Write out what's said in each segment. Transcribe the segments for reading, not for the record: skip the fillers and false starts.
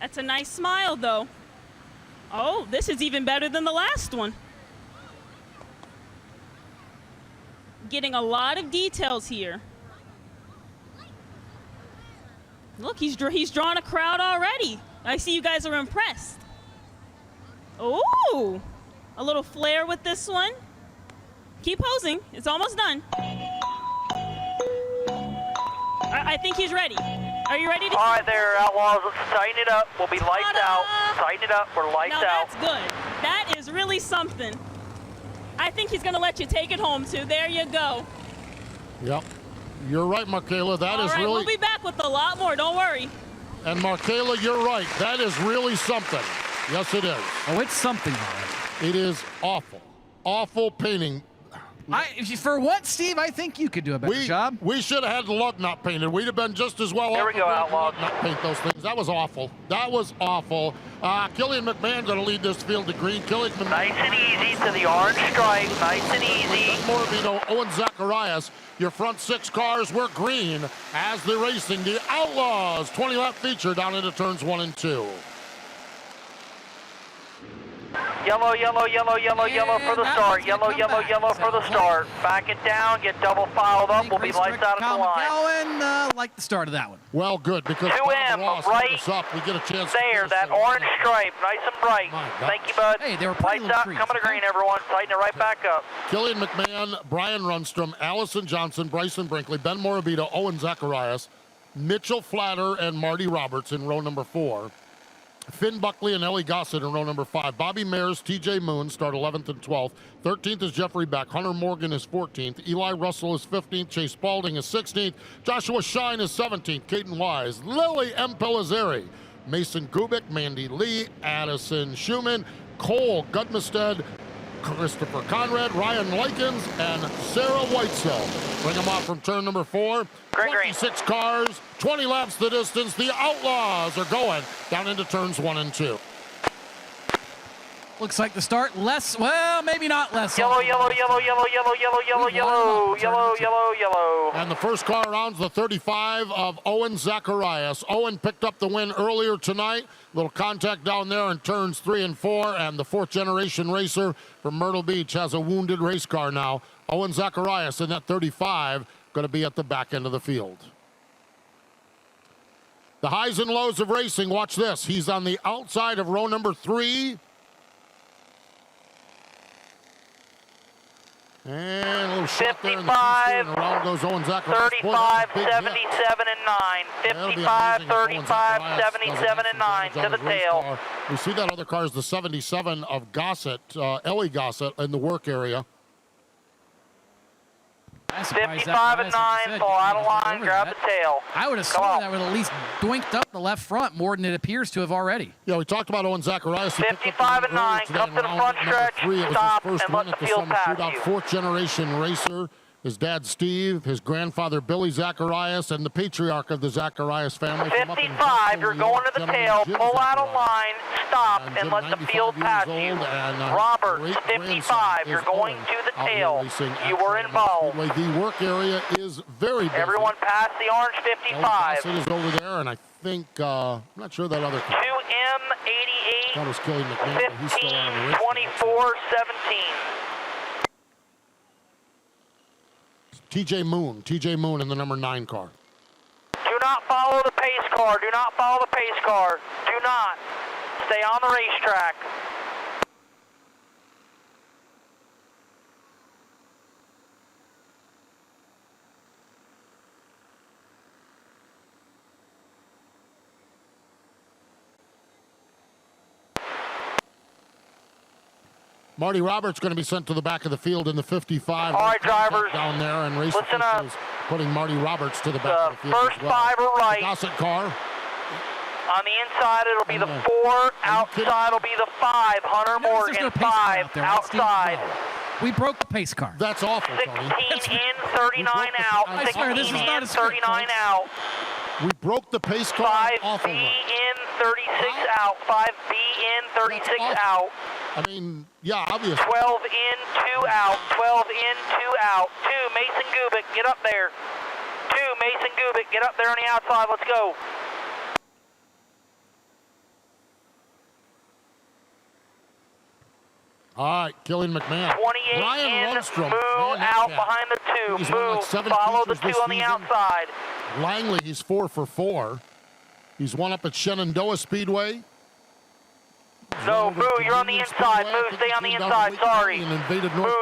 That's a nice smile, though. Oh, this is even better than the last one. Getting a lot of details here. Look, he's drawn a crowd already. I see you guys are impressed. Oh, a little flair with this one. Keep posing. It's almost done. I think he's ready. Are you ready to? All right there, Outlaws. Let's tighten it up. We'll be lights out. Tighten it up. We're lights out. That's good. That is really something. I think he's going to let you take it home, too. There you go. Yep. You're right, Markayla. That is really... We'll be back with a lot more. Don't worry. And Markayla, you're right. That is really something. Yes, it is. Oh, it's something, all right. It is awful. Awful painting. For what, Steve? I think you could do a better job. We should have had the lug nut painted. We'd have been just as well. There we go, Outlaws. Not paint those things. That was awful. That was awful. Killian McMahon going to lead this field to green. Killian McMahon. Nice and easy to the orange stripe. Nice and easy. Morabito, Owen Zacharias. Your front 6 cars were green as they're racing the Outlaws 20-lap feature down into turns 1 and 2. Yellow, yellow, yellow, yellow, yellow for the start. Yellow, yellow, yellow for the start. Back it down, get double filed up. We'll be lights out at the line. Like the start of that one. Well, good, because 2M, right us up. We get a chance there, that orange stripe, nice and bright. Thank you, bud. Hey, they were lights out, coming to green, everyone. Tighten it right back up. Killian McMahon, Brian Runstrom, Allison Johnson, Bryson Brinkley, Ben Morabito, Owen Zacharias, Mitchell Flatter, and Marty Roberts in row number 4. Finn Buckley and Ellie Gossett in row number 5. Bobby Mares, TJ Moon start 11th and 12th. 13th is Jeffrey Beck. Hunter Morgan is 14th. Eli Russell is 15th. Chase Spalding is 16th. Joshua Shine is 17th. Caden Wise, Lily M. Pellizzeri, Mason Gubick, Mandy Lee, Addison Schumann, Cole Gudmestead, Christopher Conrad, Ryan Likens, and Sarah Whitesell. Bring them off from turn number 4. 26 cars, 20 laps the distance. The Outlaws are going down into turns 1 and 2. Looks like the start less, well, maybe not less. Yellow, yellow, yellow, yellow, yellow, yellow, yellow, yellow, yellow, yellow, yellow. And the first car around's the 35 of Owen Zacharias. Owen picked up the win earlier tonight. Little contact down there in turns 3 and 4. And the 4th generation racer from Myrtle Beach has a wounded race car now. Owen Zacharias in that 35, going to be at the back end of the field. The highs and lows of racing, watch this. He's on the outside of row number 3. And a little shot there in the 55, and around goes Owen Zacharias. 35, 77, and 9. 55, 35, 77, and 9 to the tail. We see that other car is the 77 of Gossett, Ellie Gossett, in the work area. 55 and 9, fall out of line, grab the tail. I would have sworn that would at least doinked up the left front more than it appears to have already. Yeah, we talked about Owen Zacharias. 55 and 9, come to the front stretch, stop, and let the field pass you. 4th generation racer. His dad, Steve, his grandfather, Billy Zacharias, and the patriarch of the Zacharias family. 55, you're going to the tail, pull out of line, stop, and let the field pass you. Roberts, 55, you're going to the tail. You were involved. The work area is very busy. Everyone past the orange 55. It is over there, and I think, I'm not sure that other car. 2M88, That was Killian McMahon. He's still on the race. 24, 17. TJ Moon in the number 9 car. Do not follow the pace car. Do not follow the pace car. Do not. Stay on the racetrack. Marty Roberts going to be sent to the back of the field in the 55. All right, drivers. Down there and race listen up. putting Marty Roberts to the back of the field. First 5 are right. The Gossett car. On the inside, it'll be the 4. Outside will be the 5. Hunter Morgan, 5. Outside. We broke the pace car. That's awful, 16 Tony. in, 39 out. 16 in, 39 out. We broke the pace car. 5B in, 36 out. 5B in, 36 out. I mean, yeah, obviously. 12 in, 2 out. 12 in, 2 out. 2, Mason Gubick, get up there. 2, Mason Gubick, get up there on the outside. Let's go. All right, Killian McMahon. 28 Ryan in, Lundstrom. Moo Man, out that behind the 2. He's won Moo, like 7 follow the features 2 this on the season. outside. Langley, he's 4 for 4. He's one up at Shenandoah Speedway. No, Moo, you're on the inside. Moo, stay on the inside. Sorry. Moo,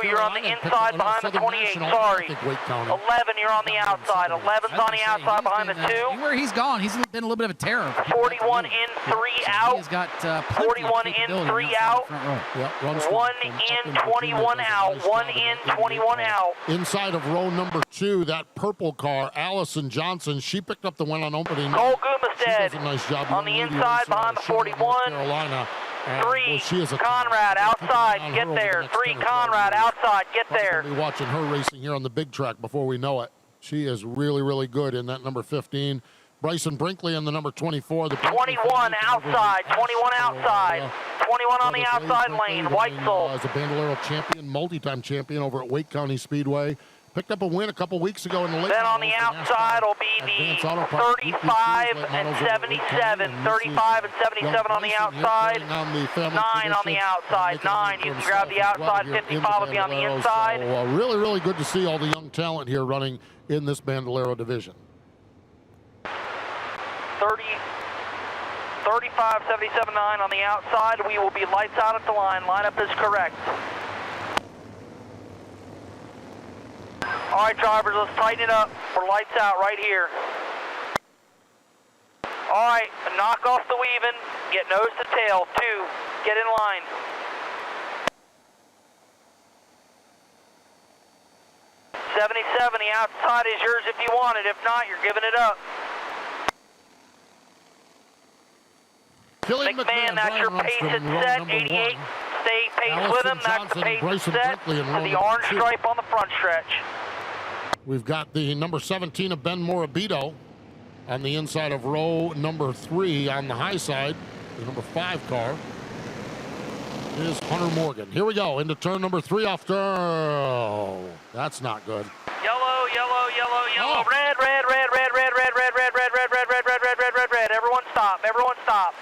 you're on the inside behind the 28. Sorry. 11, you're on the outside. 11's on the outside behind the 2. Where he's gone, he's been a little bit of a terror. 41 in, 3 out. He's got 41 in, 3 out. 1 in, 21 out. 1 in, 21 out. Inside of row number 2, that purple car, Allison Johnson, she picked up the win on opening night. Cole She does a Gumestead nice job. on the Young lady inside racer behind the out of Charlotte, North 41. Carolina. 3, she is a Conrad outside, get there. 3, Conrad outside, get there. We'll be watching her racing here on the big track before we know it. She is really, really good in that number 15. Bryson Brinkley in the number 24. The 21 outside, 21 outside. 21 on the outside lane, Weitzel. As a Bandolero champion, multi-time champion over at Wake County Speedway. Picked up a win a couple weeks ago in the late. Then on the outside will be the 35 and 77. 35 and 77 on the outside. 9 on the outside. 9. You can grab the outside. 55 will be on the inside. So, really, really good to see all the young talent here running in this Bandolero division. 35, 77, 9 on the outside. We will be lights out at the line. Lineup is correct. All right, drivers, let's tighten it up. We're lights out right here. All right, knock off the weaving. Get nose to tail. 2, get in line. The outside is yours if you want it. If not, you're giving it up. McMahon, that's your pace at set. 88. Stay pace with him. That's the pace set to the orange stripe on the front stretch. We've got the number 17 of Ben Morabito on the inside of row number 3 on the high side. The number 5 car is Hunter Morgan. Here we go into turn number 3 off turn. Oh, that's not good. Yellow, yellow, yellow, yellow. Oh. Red, red, red, red, red, red, red, red, red, red, red, red, red, red, red, red, red. Everyone stop. Everyone stop.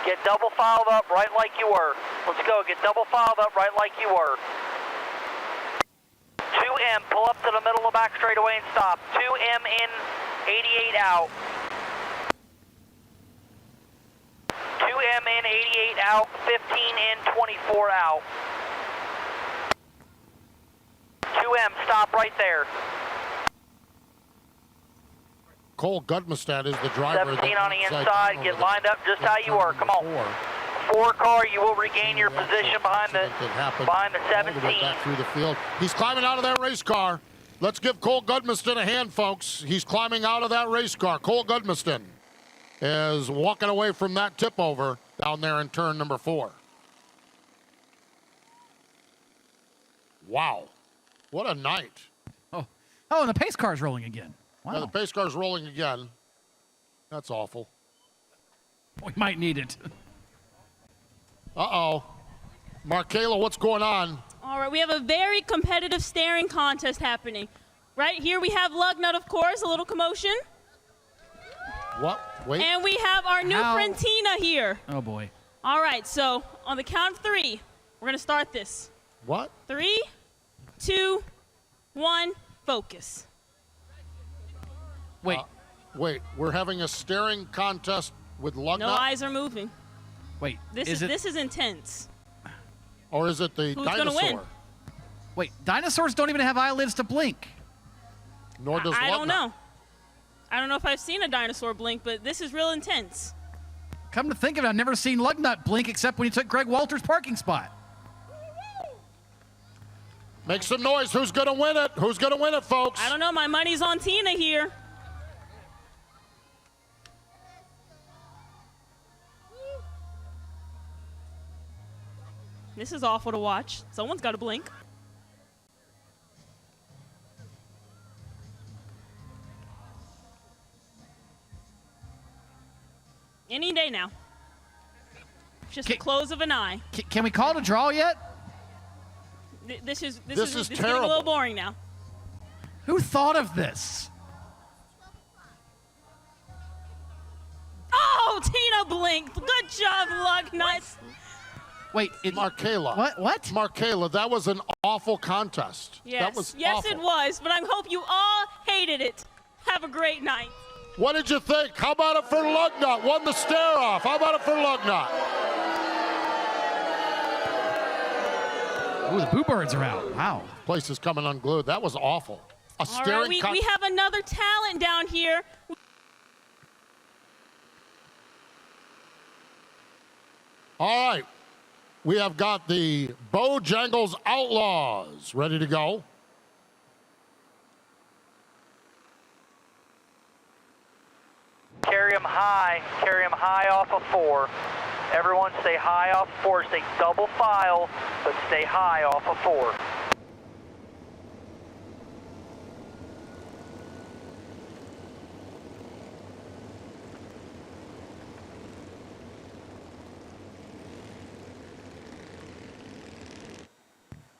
Get double filed up right like you were. Let's go. Get double filed up right like you were. 2M, pull up to the middle of the back straightaway and stop. 2M in, 88 out. 2M in, 88 out. 15 in, 24 out. 2M, stop right there. Cole Gudmestad is the driver. 17 on the inside. Get lined up just how you were. Come on. 4 car, you will regain your position behind the 17. Back through the field. He's climbing out of that race car. Let's give Cole Gudmeston a hand, folks. He's climbing out of that race car. Cole Gudmeston is walking away from that tip over down there in turn number 4. Wow. What a night. Oh, and the pace car's rolling again. Wow. Yeah, the pace car's rolling again. That's awful. We might need it. Uh-oh. Markayla, what's going on? All right, we have a very competitive staring contest happening. Right here we have Lugnut, of course, a little commotion. What? Wait. And we have our new friend Tina here. Oh, boy. All right, so on the count of 3, we're going to start this. What? 3, 2, 1, focus. Wait. Wait, we're having a staring contest with Lugnut? No eyes are moving. Wait. This is intense. Or is it the Who's dinosaur? gonna win? Wait, dinosaurs don't even have eyelids to blink. Nor does Lugnut. I don't know. I don't know if I've seen a dinosaur blink, but this is real intense. Come to think of it, I've never seen Lugnut blink except when he took Greg Walter's parking spot. Make some noise. Who's going to win it? Who's going to win it, folks? I don't know. My money's on Tina here. This is awful to watch. Someone's got to blink. day now. Just the close of an eye. Can we call it a draw yet? This is terrible. getting a little boring now. Who thought of this? Oh, Tina blinked. Good job, Lugnut. Wait, Markayla. What? Markayla, that was an awful contest. Yes, That was yes, awful. it was. But I hope you all hated it. Have a great night. What did you think? How about it for Lugnut? Won the stare-off. How about it for Lugnut? Ooh, the Boo Birds are out. Wow. Place is coming unglued. That was awful. A All right, staring we have another talent down here. All right. We have got the Bojangles Outlaws ready to go. Carry them high off of 4. Everyone stay high off 4, stay double file, but stay high off of 4.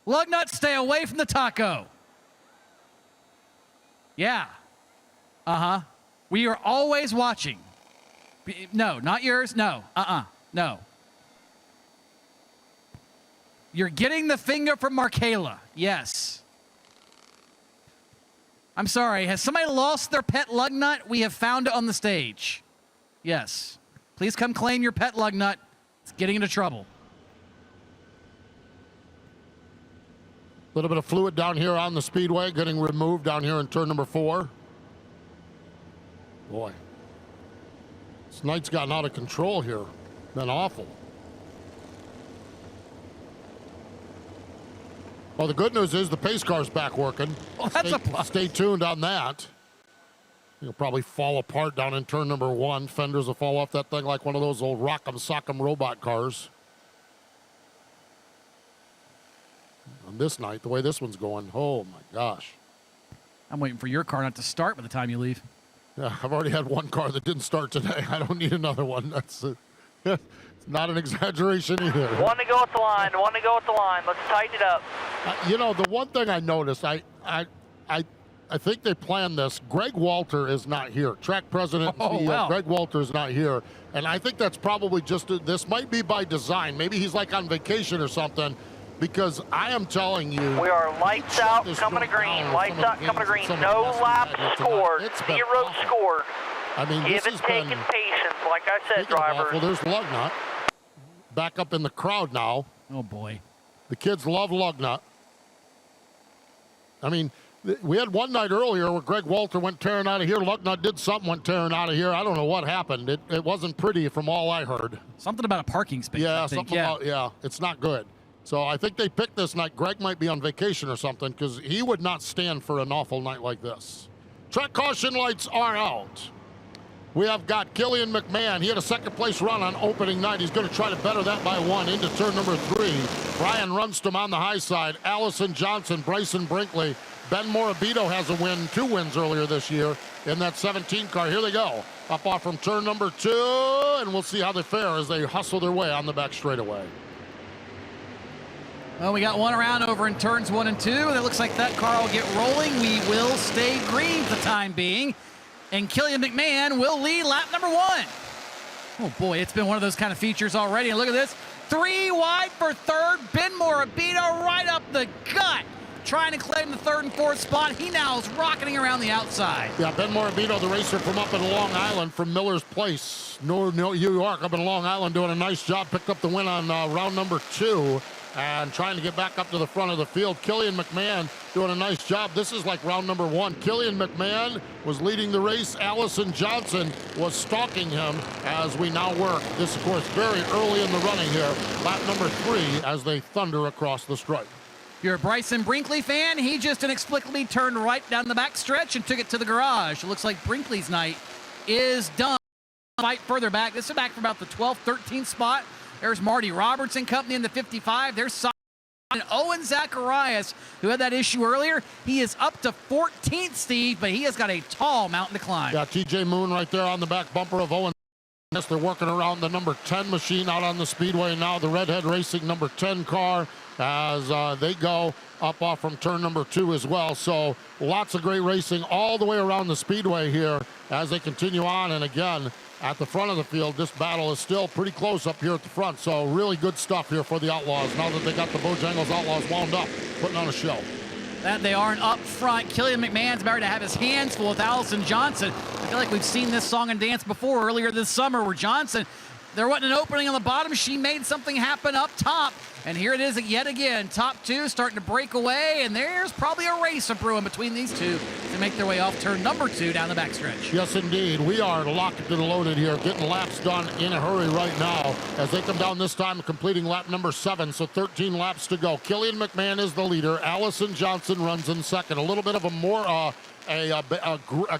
Lugnut, stay away from the taco. Yeah. Uh-huh. We are always watching. No, not yours. No. No. You're getting the finger from Markayla. Yes. I'm sorry. Has somebody lost their pet Lugnut? We have found it on the stage. Yes. Please come claim your pet Lugnut. It's getting into trouble. A little bit of fluid down here on the speedway getting removed down here in turn number 4. Boy, this night's gotten out of control here. Been awful. Well, the good news is the pace car's back working. Oh, that's a plus. Stay tuned on that. You'll probably fall apart down in turn number 1. Fenders will fall off that thing like one of those old Rock'em Sock'em robot cars. On this night, the way this one's going, oh my gosh. I'm waiting for your car not to start by the time you leave. Yeah, I've already had one car that didn't start today. I don't need another one. That's it's not an exaggeration either. One to go at the line. Let's tighten it up. You know, the one thing I noticed, I think they planned this. Greg Walter is not here. Track president and CEO, wow. Greg Walter is not here. And I think that's probably this might be by design. Maybe he's like on vacation or something. Because I am telling you, We are lights out, coming to green. Lights out, coming to green. No laps scored. 0 score. I mean, Give this it, has taking been, patience, like I said, speaking of drivers. awful, there's Lugnut back up in the crowd now. Oh, boy. The kids love Lugnut. I mean, we had one night earlier where Greg Walter went tearing out of here. Lugnut did something, went tearing out of here. I don't know what happened. It wasn't pretty from all I heard. Something about a parking space. Yeah, I think. something about, it's not good. So I think they picked this night. Greg might be on vacation or something because he would not stand for an awful night like this. Track caution lights are out. We have got Killian McMahon. He had a second-place run on opening night. He's going to try to better that by 1 into turn number 3. Brian Runstrom on the high side. Allison Johnson, Bryson Brinkley. Ben Morabito has a win, 2 wins earlier this year in that 17 car. Here they go. Up off from turn number 2, and we'll see how they fare as they hustle their way on the back straightaway. Well, we got one around over in turns 1 and 2. It looks like that car will get rolling. We will stay green for the time being. And Killian McMahon will lead lap number 1. Oh, boy, it's been one of those kind of features already. And look at this. 3 wide for third. Ben Morabito right up the gut, trying to claim the 3rd and 4th spot. He now is rocketing around the outside. Yeah, Ben Morabito, the racer from up in Long Island, from Miller's Place, New York, up in Long Island, doing a nice job. Picked up the win on round number 2. And trying to get back up to the front of the field. Killian McMahon doing a nice job. This is like round number 1. Killian McMahon was leading the race. Allison Johnson was stalking him as we now work. This, of course, very early in the running here. Lap number 3 as they thunder across the stripe. If you're a Bryson Brinkley fan, he just inexplicably turned right down the back stretch and took it to the garage. It looks like Brinkley's night is done. Fight further back. This is back from about the 12th, 13th spot. There's Marty Robertson company in the 55. There's and Owen Zacharias, who had that issue earlier. He is up to 14th, Steve, but he has got a tall mountain to climb. Yeah, TJ Moon right there on the back bumper of Owen Yes, they're working around the number 10 machine out on the speedway now. The Redhead Racing number 10 car as they go up off from turn number 2 as well. So lots of great racing all the way around the speedway here as they continue on. And again, at the front of the field, this battle is still pretty close up here at the front. So really good stuff here for the Outlaws now that they got the Bojangles Outlaws wound up, putting on a show. That they aren't up front. Killian McMahon's about to have his hands full with Allison Johnson. I feel like we've seen this song and dance before earlier this summer where Johnson, there wasn't an opening on the bottom. She made something happen up top. And here it is yet again. Top two starting to break away. And there's probably a race brewing between these two to make their way off turn number 2 down the backstretch. Yes, indeed. We are locked and loaded here, getting laps done in a hurry right now as they come down this time, completing lap number 7. So 13 laps to go. Killian McMahon is the leader. Allison Johnson runs in second. A little bit of a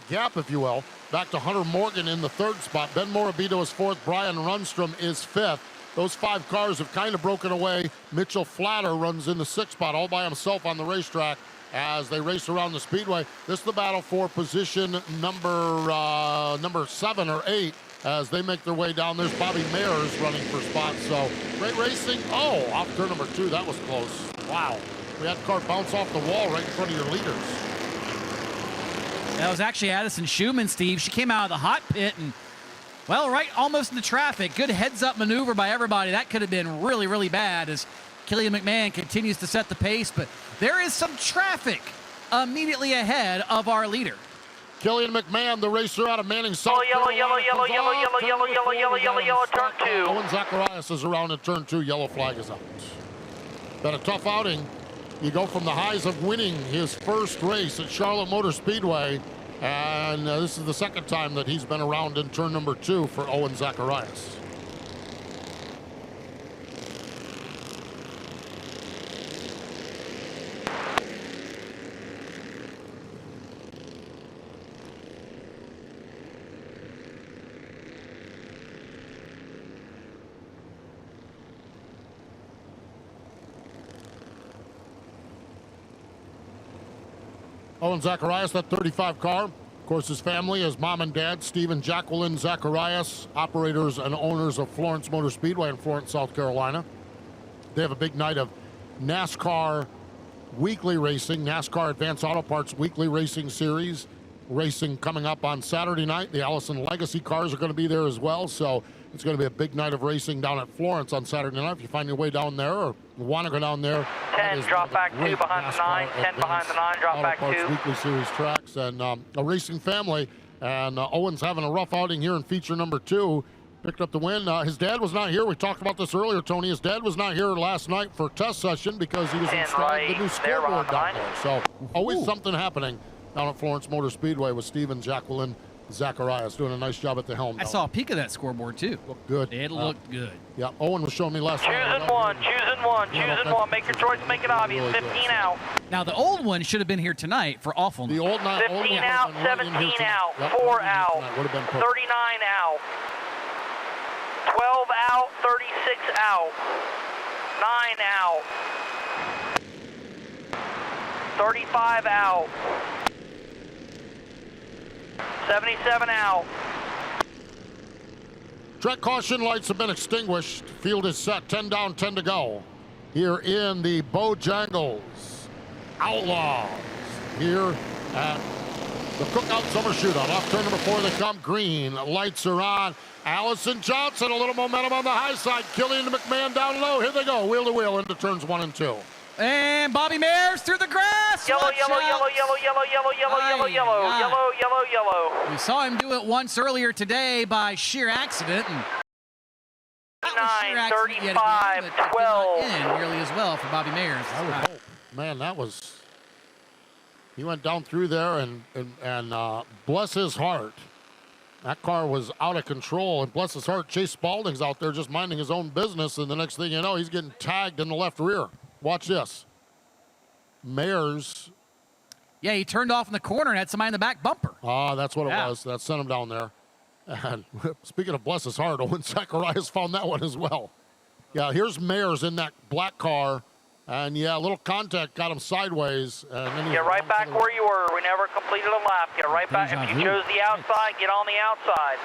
gap, if you will. Back to Hunter Morgan in the 3rd spot. Ben Morabito is 4th. Brian Rundstrom is 5th. Those 5 cars have kind of broken away. Mitchell Flatter runs in the 6th spot all by himself on the racetrack as they race around the speedway. This is the battle for position number 7 or 8 as they make their way down. There's Bobby Mayers running for spots. So great racing. Oh, off turn number 2. That was close. Wow. We had the car bounce off the wall right in front of your leaders. That was actually Addison Schumann, Steve. She came out of the hot pit and, well, right almost into traffic. Good heads-up maneuver by everybody. That could have been really, really bad as Killian McMahon continues to set the pace. But there is some traffic immediately ahead of our leader. Killian McMahon, the racer out of Manning, South Yellow, Carolina, turn 2. Owen Zacharias is around in turn 2. Yellow flag is out. Been a tough outing. You go from the highs of winning his first race at Charlotte Motor Speedway, and this is the second time that he's been around in turn number 2 for Owen Zacharias. Owen Zacharias, that 35 car. Of course, his family, his mom and dad, Steve and Jacqueline Zacharias, operators and owners of Florence Motor Speedway in Florence, South Carolina. They have a big night of NASCAR weekly racing, NASCAR Advanced Auto Parts weekly racing series. Racing coming up on Saturday night. The Allison Legacy cars are going to be there as well. So it's going to be a big night of racing down at Florence on Saturday night. If you find your way down there or want to go down there. 10, drop back 2 behind the 9. 10 behind the 9, drop back 2. Weekly series tracks and a racing family. And Owen's having a rough outing here in feature number 2. Picked up the win. His dad was not here. We talked about this earlier, Tony. His dad was not here last night for test session because he was installing the new scoreboard down there. So always something happening down at Florence Motor Speedway with Steve and Jacqueline Zacharias doing a nice job at the helm. I saw a peek of that scoreboard, too. Looked good. It looked good. Yeah, Owen was showing me last night. Choosing one. Make your choice, make it obvious. Really 15 good. out. Now, the old one should have been here tonight for awfulness. The old 15 out, 17 out, 4 out, 39 out, 12 out, 36 out, 9 out, 35 out, 77 out. Track caution lights have been extinguished. Field is set. 10 down, 10 to go. Here in the Bojangles Outlaws. Here at the Cookout Summer Shootout. Off turn number 4, they come. Green lights are on. Allison Johnson, a little momentum on the high side. Killian McMahon down low. Here they go, wheel to wheel into turns 1 and 2. And Bobby Mayers through the grass. Yellow. We saw him do it once earlier today by sheer accident. And 9, 35, 12. In nearly as well for Bobby Mayers. I would hope. Man, that was... He went down through there and bless his heart. That car was out of control, and bless his heart, Chase Spalding's out there just minding his own business, and the next thing you know, he's getting tagged in the left rear. Watch this. Mayers. Yeah, he turned off in the corner and had somebody in the back bumper. Ah, that's what it was. That sent him down there. And speaking of bless his heart, Owen Zacharias found that one as well. Yeah, here's Mayers in that black car. And yeah, a little contact got him sideways. And then get right back where you were. We never completed a lap. Get right back. If you chose the outside, get on the outside.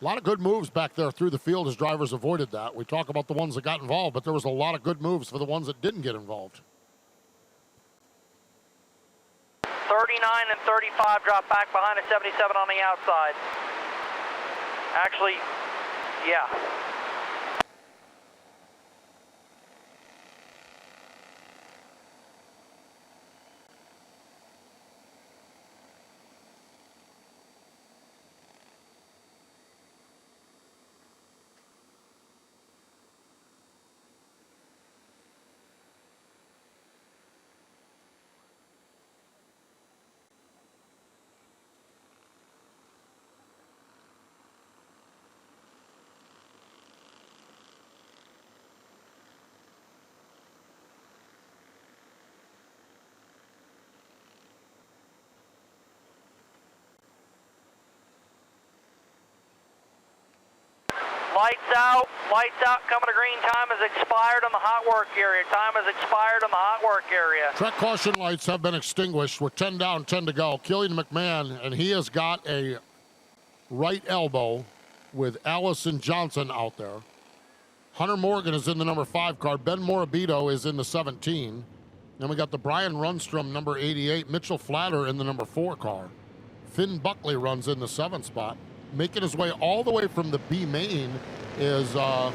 A lot of good moves back there through the field as drivers avoided that. We talk about the ones that got involved, but there was a lot of good moves for the ones that didn't get involved. 39 and 35 drop back behind a 77 on the outside. Actually, yeah. Lights out, coming to green. Time has expired on the hot work area. Time has expired on the hot work area. Track caution lights have been extinguished. We're 10 down, 10 to go. Killian McMahon, and he has got a right elbow with Allison Johnson out there. Hunter Morgan is in the number 5 car. Ben Morabito is in the 17. Then we got the Brian Rundstrom, number 88. Mitchell Flatter in the number 4 car. Finn Buckley runs in the 7th spot. Making his way all the way from the B main is the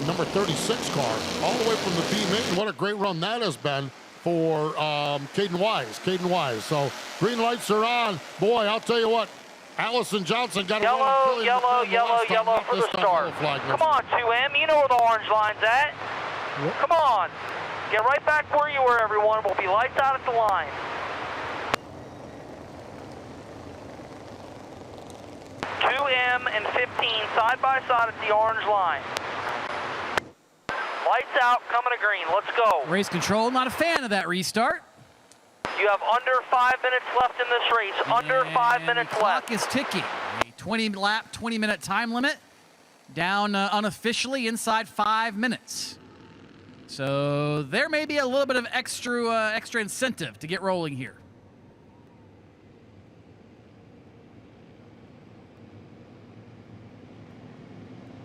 number 36 car. All the way from the B main. What a great run that has been for Caden Wise. So green lights are on. Boy, I'll tell you what. Allison Johnson got yellow for the start. Come on, 2M. You know where the orange line's at. Yep. Come on. Get right back where you were, everyone. We'll be lights out at the line. 2M and 15 side by side at the orange line. Lights out, coming to green. Let's go. Race control, not a fan of that restart. You have under 5 minutes left in this race. Under 5 minutes the clock left. is ticking. A 20-minute time limit. Down unofficially inside 5 minutes. So there may be a little bit of extra incentive to get rolling here.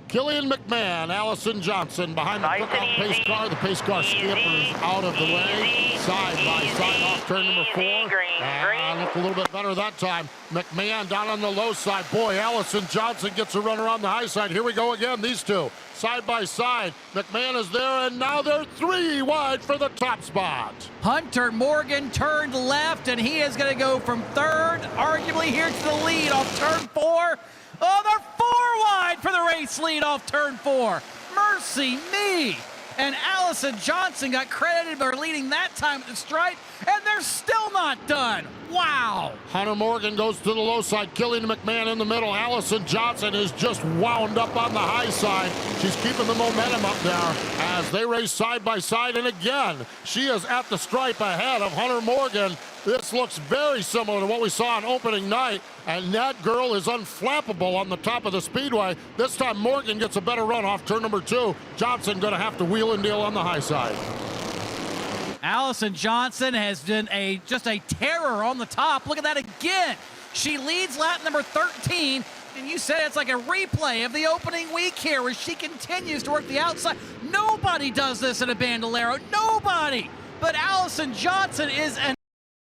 Killian McMahon, Allison Johnson behind the quick-out pace car. The pace car scampers out of the way. Side by side off turn number 4. And looked a little bit better that time. McMahon down on the low side. Boy, Allison Johnson gets a run around the high side. Here we go again, these two. Side by side. McMahon is there, and now they're 3 wide for the top spot. Hunter Morgan turned left, and he is going to go from 3rd, arguably here to the lead off turn 4. Oh, they're 4 wide for the race lead off turn 4. Mercy me. And Allison Johnson got credited for leading that time at the stripe, and they're still not done. Wow. Hunter Morgan goes to the low side. Killian McMahon in the middle. Allison Johnson is just wound up on the high side. She's keeping the momentum up there as they race side by side. And again, she is at the stripe ahead of Hunter Morgan. This looks very similar to what we saw on opening night. And that girl is unflappable on the top of the speedway. This time Morgan gets a better run off turn number 2. Johnson going to have to wheel and deal on the high side. Allison Johnson has been just a terror on the top. Look at that again. She leads lap number 13, and you said it's like a replay of the opening week here where she continues to work the outside. Nobody does this in a Bandolero. Nobody. But Allison Johnson is an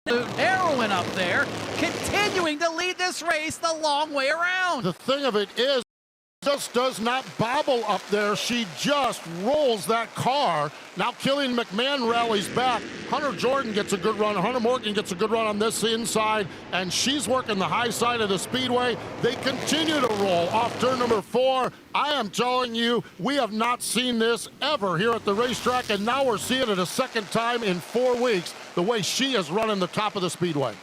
heroine up there, continuing to lead this race the long way around. The thing of it is, just does not bobble up there. She just rolls that car. Now Killian McMahon rallies back. Hunter Jordan gets a good run. Hunter Morgan gets a good run on this inside, and she's working the high side of the speedway. They continue to roll off turn number 4. I am telling you, we have not seen this ever here at the racetrack, and now we're seeing it a second time in 4 weeks, the way she is running the top of the speedway.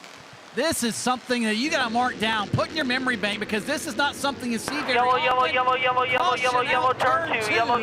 This is something that you got to mark down, put in your memory bank, because this is not something you see very Yellow, often. turn 2. Yellow,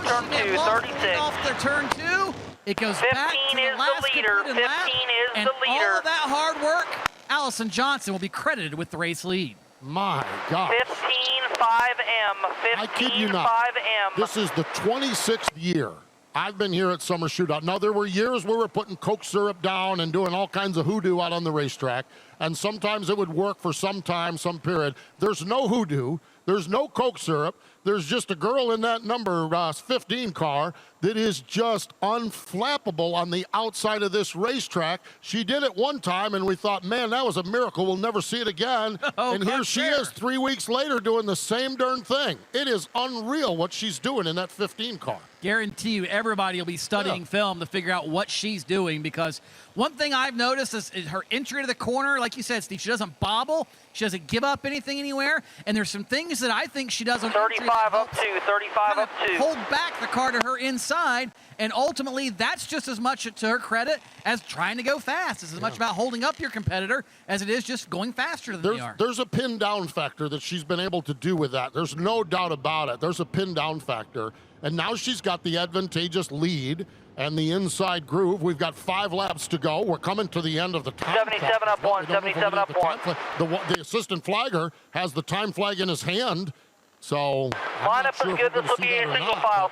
turn 2. 36. Off the turn 2. It goes back to the last completed lap. 15 is and the leader. all of that hard work, Allison Johnson will be credited with the race lead. My God. 15.5M. I kid you not. 15.5M. This is the 26th year I've been here at Summer Shootout. Now, there were years where we were putting Coke syrup down and doing all kinds of hoodoo out on the racetrack. and sometimes it would work for some time, some period. There's no hoodoo. There's no Coke syrup. There's just a girl in that number 15 car that is just unflappable on the outside of this racetrack. She did it one time, and we thought, man, that was a miracle. We'll never see it again. And here she is 3 weeks later doing the same darn thing. It is unreal what she's doing in that 15 car. Guarantee you everybody will be studying film to figure out what she's doing, because one thing I've noticed is her entry to the corner, like you said, Steve, she doesn't bobble. She doesn't give up anything anywhere. And there's some things that I think she does on 35 up 2, 35 up 2. Hold back the car to her inside, and ultimately that's just as much to her credit as trying to go fast. It's as much about holding up your competitor as it is just going faster than they are. There's a pin down factor that she's been able to do with that. There's no doubt about it. There's a pin down factor. And now she's got the advantageous lead and the inside groove. We've got 5 laps to go. We're coming to the end of the time. 77 up 1, 77 up 1. The assistant flagger has the time flag in his hand. So lineup is good. This will be a single file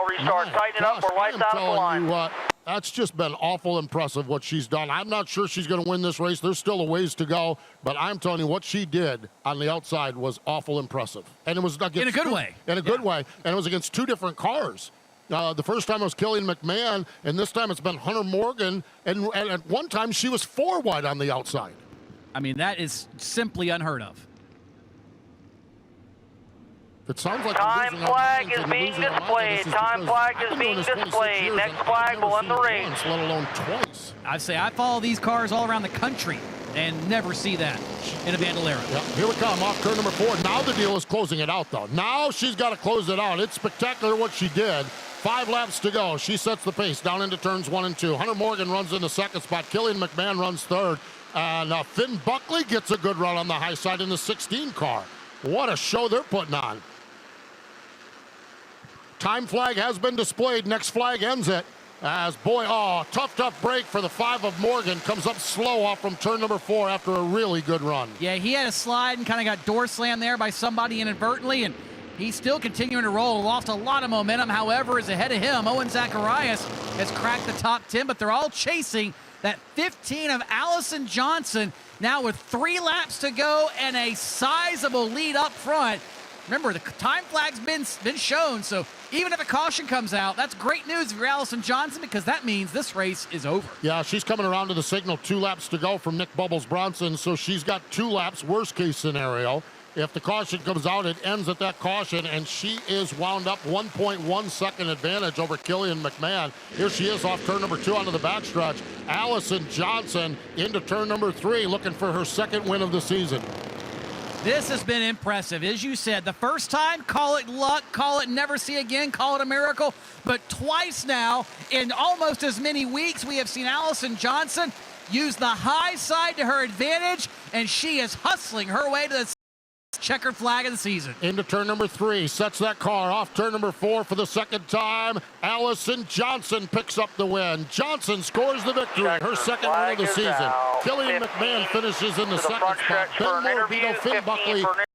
restart. Tighten it up. We're right out of the line. That's just been awful impressive what she's done. I'm not sure she's going to win this race. There's still a ways to go, but I'm telling you what she did on the outside was awful impressive. And it was against in a good way. In a good way. And it was against 2 different cars. The first time it was Killian McMahon, and this time it's been Hunter Morgan. And at one time she was 4 wide on the outside. I mean, that is simply unheard of. It sounds like time flag is being displayed. Time flag is being displayed. Next flag will end the race. Let alone twice. I say I follow these cars all around the country and never see that in a Bandolera. Yep, here we come off turn number 4. Now the deal is closing it out, though. Now she's got to close it out. It's spectacular what she did. 5 laps to go. She sets the pace down into turns 1 and 2. Hunter Morgan runs in the second spot. Killian McMahon runs third. And Finn Buckley gets a good run on the high side in the 16 car. What a show they're putting on. Time flag has been displayed. Next flag ends it. As tough break for the 5 of Morgan. Comes up slow off from turn number 4 after a really good run. Yeah, he had a slide and kind of got door slammed there by somebody inadvertently, and he's still continuing to roll. Lost a lot of momentum, however, is ahead of him. Owen Zacharias has cracked the top 10, but they're all chasing that 15 of Allison Johnson, now with 3 laps to go and a sizable lead up front. Remember, the time flag's been shown, so even if a caution comes out, that's great news for Allison Johnson, because that means this race is over. Yeah, she's coming around to the signal. 2 laps to go from Nick Bubbles Bronson, so she's got 2 laps, worst case scenario. If the caution comes out, it ends at that caution, and she is wound up 1.1 second advantage over Killian McMahon. Here she is off turn number 2 onto the backstretch. Allison Johnson into turn number 3, looking for her 2nd win of the season. This has been impressive. As you said, the first time, call it luck, call it never see again, call it a miracle. But twice now, in almost as many weeks, we have seen Allison Johnson use the high side to her advantage, and she is hustling her way to the checkered flag of the season. Into turn number 3, sets that car off turn number 4 for the 2nd time. Allison Johnson picks up the win. Johnson scores the victory, her 2nd win of the season. Killian McMahon finishes in the 2nd spot. Ben Morabito, Finn Buckley